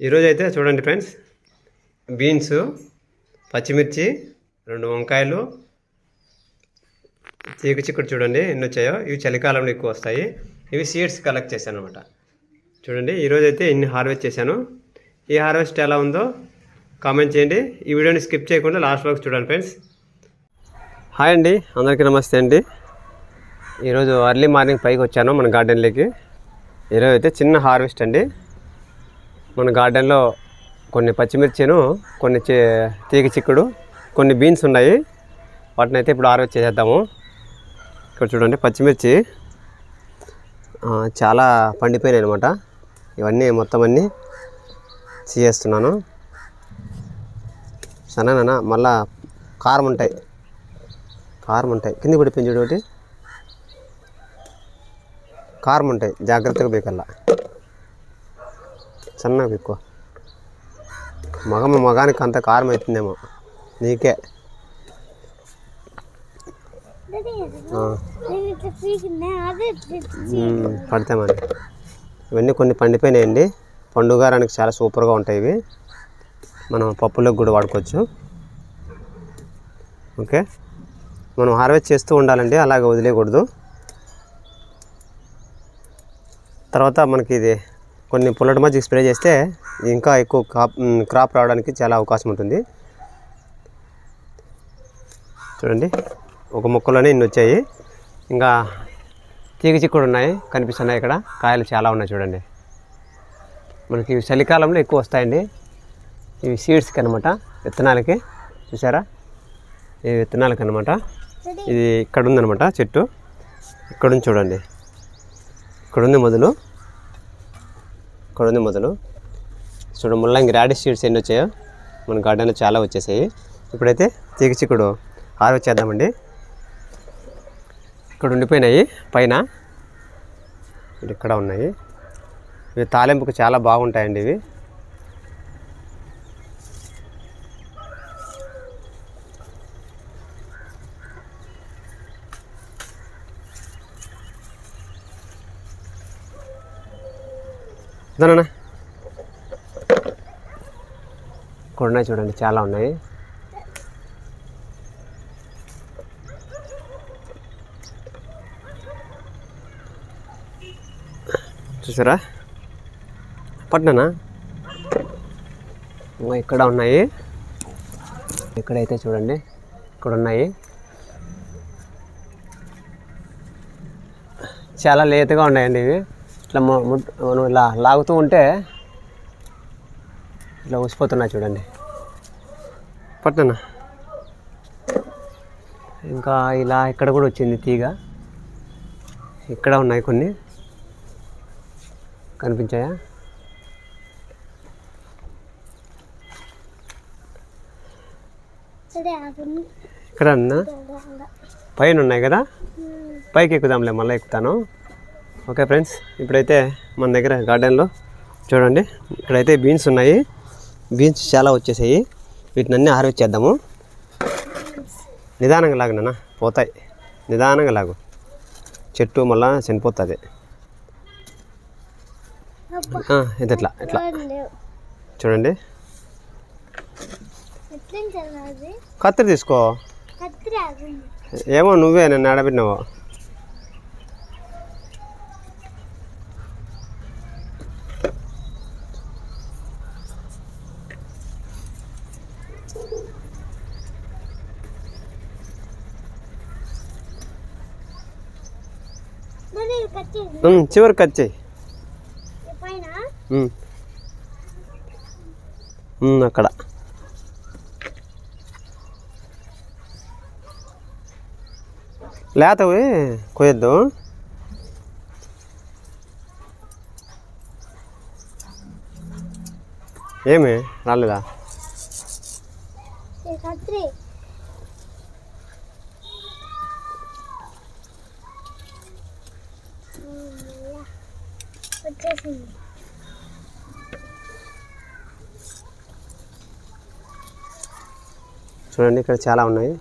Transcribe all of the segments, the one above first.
ఈరోజు అయితే చూడండి ఫ్రెండ్స్, బీన్స్, పచ్చిమిర్చి, 2 వంకాయలు, తీగ చిక్కుడు చూడండి ఎన్ని వచ్చాయో. ఇవి చలికాలంలో ఎక్కువ వస్తాయి. ఇవి సీడ్స్ కలెక్ట్ చేశాను అనమాట. చూడండి ఈరోజు అయితే ఇన్ని హార్వెస్ట్ చేశాను. ఈ హార్వెస్ట్ ఎలా ఉందో కామెంట్ చేయండి. ఈ వీడియోని స్కిప్ చేయకుండా లాస్ట్ వరకు చూడండి ఫ్రెండ్స్. హాయ్ అండి, అందరికీ నమస్తే అండి. ఈరోజు ఎర్లీ మార్నింగ్ పైకి వచ్చాను మన గార్డెన్లోకి. ఈరోజు అయితే చిన్న హార్వెస్ట్ అండి. మన గార్డెన్లో కొన్ని పచ్చిమిర్చిను, కొన్ని తీగ చిక్కుడు, కొన్ని బీన్స్ ఉన్నాయి. వాటిని అయితే ఇప్పుడు హార్వెస్ట్ చేసేద్దాము. ఇక్కడ చూడండి పచ్చిమిర్చి చాలా పండిపోయినాయి అనమాట. ఇవన్నీ మొత్తం అన్నీ చేస్తున్నాను. సరేనా, మళ్ళా కారం ఉంటాయి కింద పడిపోయింది చూడు. ఒకటి కారం ఉంటాయి, జాగ్రత్తగా బీకల్లా. సన్నగా బిక్కో. మగానికి అంత కారం అవుతుందేమో నీకే. పడతామని ఇవన్నీ కొన్ని పండిపోయినాయండి. పండుగారానికి చాలా సూపర్గా ఉంటాయి ఇవి. మనం పప్పులకు కూడా వాడుకోవచ్చు. ఓకే, మనం హార్వెస్ట్ చేస్తూ ఉండాలండి, అలాగే వదిలేయకూడదు. తర్వాత మనకి ఇది కొన్ని పుల్లటి మజ్జిగ స్ప్రే చేస్తే ఇంకా ఎక్కువ క్రాప్ రావడానికి చాలా అవకాశం ఉంటుంది. చూడండి ఒక మొక్కలోనే ఇన్ని వచ్చాయి. ఇంకా తీగ చిక్కుడు ఉన్నాయి, కనిపిస్తున్నాయి. ఇక్కడ కాయలు చాలా ఉన్నాయి చూడండి. మనకి చలికాలంలో ఎక్కువ వస్తాయండి. ఇవి సీడ్స్కి అనమాట, విత్తనాలకి. చూసారా, ఇవి విత్తనాలకి అనమాట. ఇది ఇక్కడ ఉందనమాట చెట్టు. ఇక్కడుంది చూడండి, ఇక్కడుంది మొదలు. చూడండి ముల్లంగి రాడిష్ సీడ్స్ ఎన్ని వచ్చాయో మన గార్డెన్లో చాలా వచ్చేసాయి. ఇప్పుడైతే తీగ చిక్కుడు హార్వెస్ట్ చేద్దామండి. ఇక్కడ ఉండిపోయినాయి పైన, ఇక్కడ ఉన్నాయి. ఇవి తాలింపుకు చాలా బాగుంటాయండి ఇవి. దానా ఇక్కడ ఉన్నాయి చూడండి, చాలా ఉన్నాయి. చూసారా, పట్టినా ఇక్కడ ఉన్నాయి. ఇక్కడైతే చూడండి, ఇక్కడ ఉన్నాయి. చాలా లేతగా ఉన్నాయండి ఇవి. ఇట్లా మనం ఇలా లాగుతూ ఉంటే ఇట్లా ఊసిపోతున్నాయి చూడండి. పట్టనా ఇంకా ఇలా ఇక్కడ కూడా వచ్చింది తీగ. ఇక్కడ ఉన్నాయి కొన్ని, కనిపించాయా? ఇక్కడ పైన ఉన్నాయి కదా, పైకి ఎక్కుదాంలే, మళ్ళీ ఎక్కుతాను. ఓకే ఫ్రెండ్స్, ఇప్పుడైతే మన దగ్గర గార్డెన్లో చూడండి, ఇక్కడైతే బీన్స్ ఉన్నాయి. బీన్స్ చాలా వచ్చేసాయి. వీటిని అన్నీ హార్వెస్ట్ చేద్దాము. నిదానంగా లాగునా, పోతాయి. నిదానంగా లాగు, చెట్టు మళ్ళా చనిపోతుంది. ఇది ఇట్లా చూడండి. కత్తిరి తీసుకో. ఏమో నువ్వే నన్ను ఆడబెట్టినావు. చివరికి కట్ చేయి. అక్కడ లేతవి కోయద్దు. ఏమి రాలేదా? చూడండి ఇక్కడ చాలా ఉన్నాయి.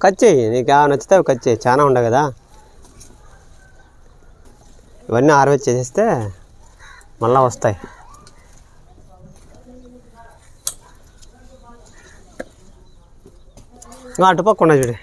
కట్ చేయి, నీకు నచ్చితే కట్ చేయి. చాలా ఉండవు కదా. ఇవన్నీ హార్వెస్ట్ చేసేస్తే మళ్ళీ వస్తాయి. అటుపక్క ఉన్నాయి చూడు.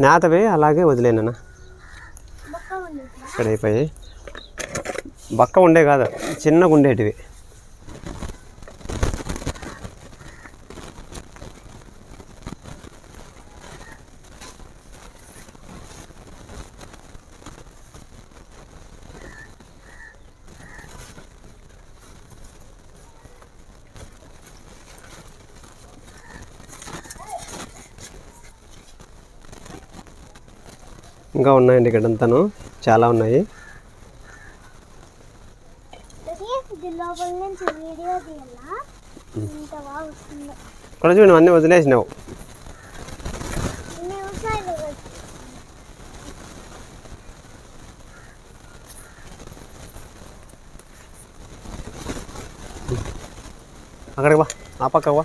నేతవి అలాగే వదిలేనన్నా. ఇక్కడ అయిపోయి బక్క ఉండే కాదు, చిన్నగా ఉండేటివి. ఇంకా ఉన్నాయండి ఇక్కడంతాను, చాలా ఉన్నాయి. ఇక్కడ చూడండి అన్నీ వదిలేసినావు. అక్కడికి బా, ఆ పక్క బా.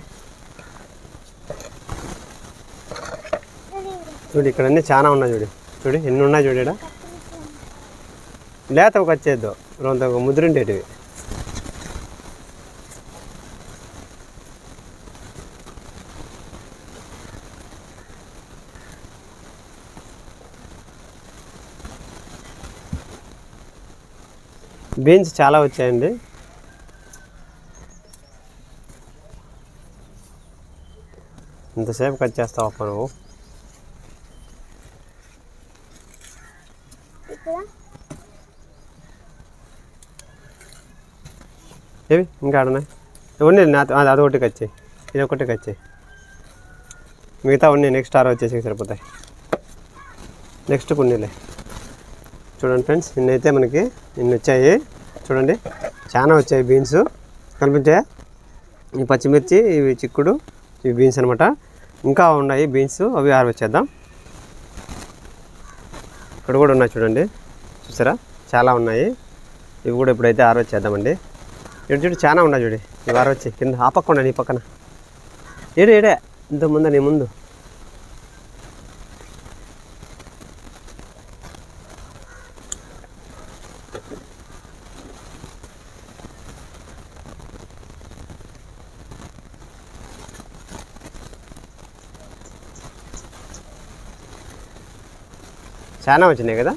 చూడు ఇక్కడ అన్నీ చాలా ఉన్నాయి. చూడు చూడు ఎన్ని ఉన్నాయి. చూడు ఇక్కడ లేత ఒక వచ్చేద్దు రొంత ముద్రుండేటివి. బీన్స్ చాలా వచ్చాయండి. ఇంతసేపు కట్ చేస్తావు అప్ప నువ్వు. ఏవి ఇంకా ఆడున్నాయి. ఉన్నాయి అదొకటి కచ్చాయి, ఇది ఒకటి కచ్చాయి. మిగతా ఉన్నాయి నెక్స్ట్ వచ్చేసి సరిపోతాయి. నెక్స్ట్ కొన్నిలే. చూడండి ఫ్రెండ్స్, ఇన్నైతే మనకి ఇన్ని వచ్చాయి. చూడండి చాలా వచ్చాయి బీన్స్ కనిపించాయా. ఈ పచ్చిమిర్చి, ఇవి చిక్కుడు, ఇవి బీన్స్ అనమాట. ఇంకా ఉన్నాయి బీన్స్, అవి ఆరవచ్చేద్దాం. ఇక్కడ కూడా ఉన్నాయి చూడండి, చూసారా చాలా ఉన్నాయి. ఇవి కూడా ఇప్పుడైతే ఆరవచ్చేద్దామండి. ఇటు చూడు చాలా ఉన్నాయి. చూడు ఇవి ఆరవచ్చి కింద ఆ పక్క ఉన్నాయి, నీ పక్కన ఏడే ఇంత ముందు నీ ముందు. చాలా వచ్చినాయి కదా.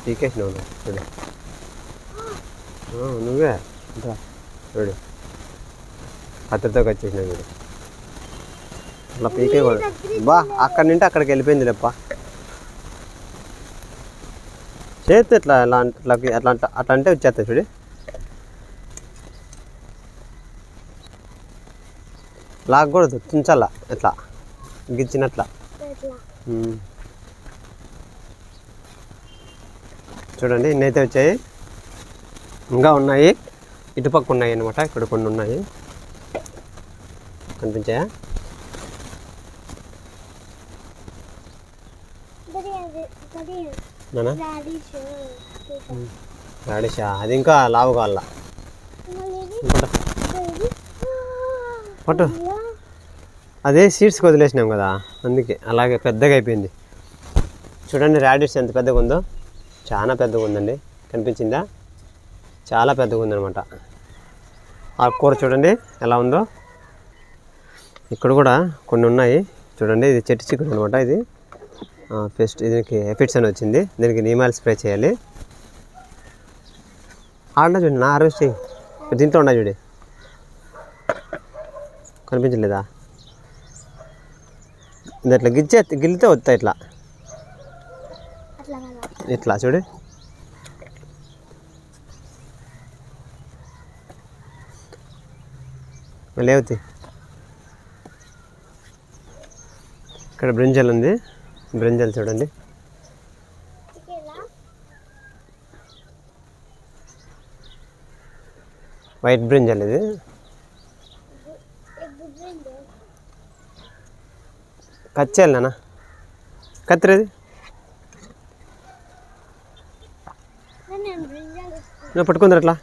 పీకేసినావు చూడు, నువ్వే చూడు కత్తిరితో వచ్చేసినావు చూడు. అట్లా పీకే కూడా బా, అక్కడి నుండి అక్కడికి వెళ్ళిపోయింది లేప్ప. చేస్తే ఇట్లా అట్లా అంటే వచ్చేస్తాయి చూడు. లాగకూడదు, తుంచాల ఇట్లా గిచ్చినట్లా. చూడండి ఇన్నైతే వచ్చాయి, ఇంకా ఉన్నాయి. ఇటుపక్క ఉన్నాయి అన్నమాట. ఇక్కడ కొన్ని ఉన్నాయి కనిపించాయా. రాడిషా, అది ఇంకా లావు కావాల. పట్టు, అదే సీడ్స్కి వదిలేసినాం కదా, అందుకే అలాగే పెద్దగా అయిపోయింది. చూడండి రాడిష్ ఎంత పెద్దగా ఉందో, చాలా పెద్దగా ఉందండి. కనిపించిందా, చాలా పెద్దగా ఉందన్నమాట. ఆ కూర చూడండి ఎలా ఉందో. ఇక్కడ కూడా కొన్ని ఉన్నాయి చూడండి. ఇది చెట్టు చిక్కుడు అనమాట. ఇది దీనికి ఎఫిడ్స్ అని వచ్చింది. దీనికి నీమాల్ స్ప్రే చేయాలి. ఆడ చూడండి, నా హార్వెస్ట్ దీంట్లో ఉండ చూడి. కనిపించలేదా, ఇది ఇట్లా గిల్లితే వస్తాయి. ఇట్లా ఇట్లా చూడు. లేవుతి. ఇక్కడ బ్రింజల్ ఉంది, బ్రింజల్ చూడండి. వైట్ బ్రింజల్ ఇది. కచ్చేయాలి నాన్న, కత్తిరేది నువ్వు పట్టుకుందరు అట్లా.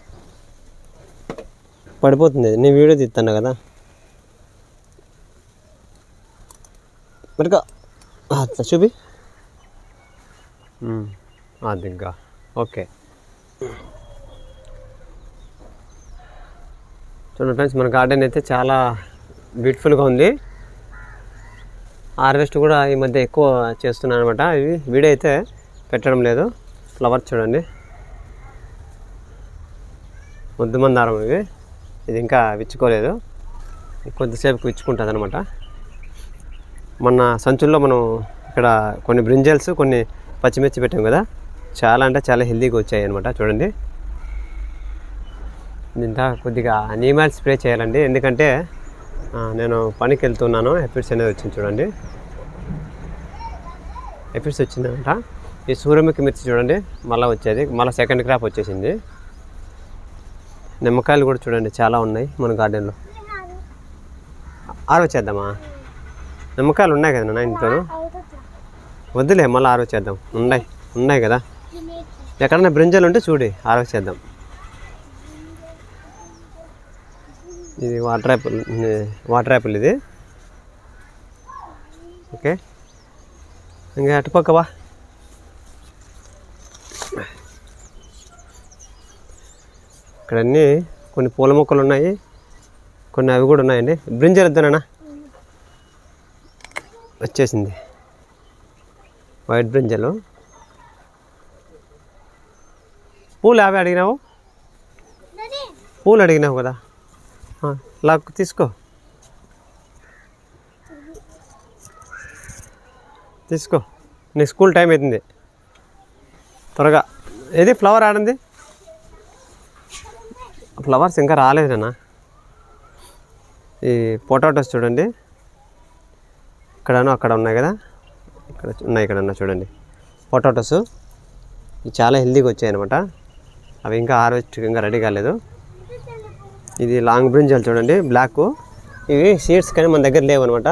పడిపోతుంది. నేను వీడియో తీస్తాను కదా. మరిగా అట్లా చూపి. అది ఇంకా ఓకే. చూడండి ఫ్రెండ్స్, మన గార్డెన్ అయితే చాలా బ్యూటిఫుల్గా ఉంది. హార్వెస్ట్ కూడా ఈ మధ్య ఎక్కువ చేస్తున్నాను అనమాట. ఇవి వీడియో అయితే పెట్టడం లేదు. ఫ్లవర్స్ చూడండి, ముద్దు మందారం ఇవి. ఇది ఇంకా విచ్చుకోలేదు, కొద్దిసేపు విచ్చుకుంటుంది అనమాట. మొన్న సంచుల్లో మనం ఇక్కడ కొన్ని బ్రింజల్స్, కొన్ని పచ్చిమిర్చి పెట్టాం కదా, చాలా అంటే చాలా హెల్తీగా వచ్చాయి అనమాట. చూడండి, ఇంత కొద్దిగా నీమాల్ స్ప్రే చేయాలండి, ఎందుకంటే నేను పనికి వెళ్తున్నాను. ఎఫిడ్స్ అనేది వచ్చింది చూడండి, ఎఫిడ్స్ వచ్చిందంట. ఈ సూర్యముఖి మిర్చి చూడండి మళ్ళీ వచ్చేది, మళ్ళీ సెకండ్ క్రాప్ వచ్చేసింది. నిమ్మకాయలు కూడా చూడండి చాలా ఉన్నాయి మన గార్డెన్లో. ఆరవచ్చేద్దామా? నిమ్మకాయలు ఉన్నాయి కదా నా ఇంట్లోనూ, వద్దులే మళ్ళీ ఆరవచ్చేద్దాం. ఉన్నాయి కదా, ఎక్కడన్నా బ్రింజలు ఉంటే చూడి ఆరవచ్చేద్దాం. ఇది వాటర్ యాపిల్ ఇది. ఓకే, ఇంకా అటుపక్కవా. ఇక్కడ అన్నీ కొన్ని పూల మొక్కలు ఉన్నాయి, కొన్ని అవి కూడా ఉన్నాయండి. బ్రింజల్ వద్దానా? వచ్చేసింది వైట్ బ్రింజలు. పూలు అవి అడిగినావు, పూలు అడిగినావు కదా, లాక్ తీసుకో నీ స్కూల్ టైం అవుతుంది త్వరగా. ఏది ఫ్లవర్ ఆడింది? ఫ్లవర్స్ ఇంకా రాలేదన్నా. ఈ పొటాటోస్ చూడండి, ఇక్కడను అక్కడ ఉన్నాయి కదా, ఇక్కడ ఉన్నాయి, ఇక్కడ చూడండి పొటాటోస్. ఇవి చాలా హెల్తీగా వచ్చాయి అనమాట. అవి ఇంకా హార్వెస్ట్ ఇంకా రెడీ కాలేదు. ఇది లాంగ్ బ్రింజల్ చూడండి, బ్లాక్. ఇవి సీడ్స్ కానీ మన దగ్గర లేవు అనమాట,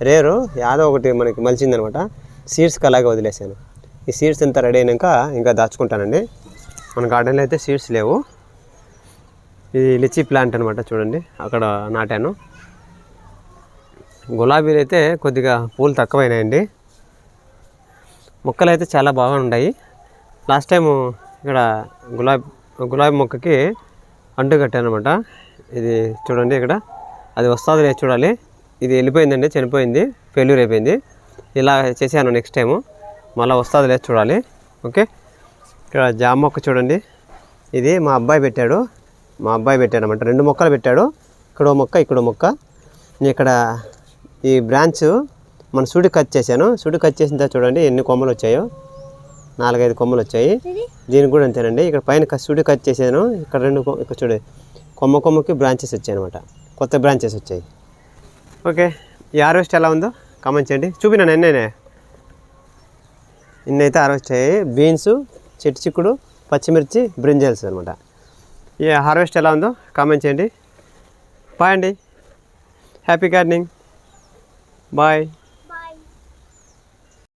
రేరు. యాదో ఒకటి మనకి మలిచిందనమాట, సీడ్స్కి అలాగే వదిలేసాను. ఈ సీడ్స్ అంతా రెడీ అయినాక ఇంకా దాచుకుంటానండి. మన గార్డెన్లో అయితే సీడ్స్ లేవు. ఇది లిచీ ప్లాంట్ అనమాట, చూడండి అక్కడ నాటాను. గులాబీలు అయితే కొద్దిగా పూలు తక్కువైనాయండి. మొక్కలు అయితే చాలా బాగా ఉన్నాయి. లాస్ట్ టైము ఇక్కడ గులాబీ మొక్కకి అంటు కట్టాను అనమాట. ఇది చూడండి ఇక్కడ, అది వస్తుంది లేదు చూడాలి. ఇది వెళ్ళిపోయిందండి, చనిపోయింది, ఫెయిల్యూర్ అయిపోయింది. ఇలా చేశాను, నెక్స్ట్ టైము మళ్ళీ వస్తుంది లేదు చూడాలి. ఓకే, ఇక్కడ జామ మొక్క చూడండి, ఇది మా అబ్బాయి పెట్టాడు అనమాట. 2 మొక్కలు పెట్టాడు, ఇక్కడో మొక్క ఇక్కడో మొక్క. ఇక్కడ ఈ బ్రాంచ్ మన సూడి కట్ చేశాను. సూడి కట్ చేసిన తర్వాత చూడండి ఎన్ని కొమ్మలు వచ్చాయో, 4-5 కొమ్మలు వచ్చాయి. దీనికి కూడా అంతేనండి. ఇక్కడ పైన సూడి కట్ చేశాను, ఇక్కడ 2 ఇక్కడ చూడండి కొమ్మకి బ్రాంచెస్ వచ్చాయి అనమాట, కొత్త బ్రాంచెస్ వచ్చాయి. ఓకే, ఈ హార్వెస్ట్ ఎలా ఉందో కామెంట్ చేయండి. చూపినాను ఇన్నైతే హార్వెస్ట్ అయ్యాయి. బీన్స్, చెట్టు చిక్కుడు, పచ్చిమిర్చి, బ్రింజల్స్ అనమాట. ఈ హార్వెస్ట్ ఎలా ఉందో కామెంట్ చేయండి. బాయ్ అండి, హ్యాపీ గార్డెనింగ్, బాయ్.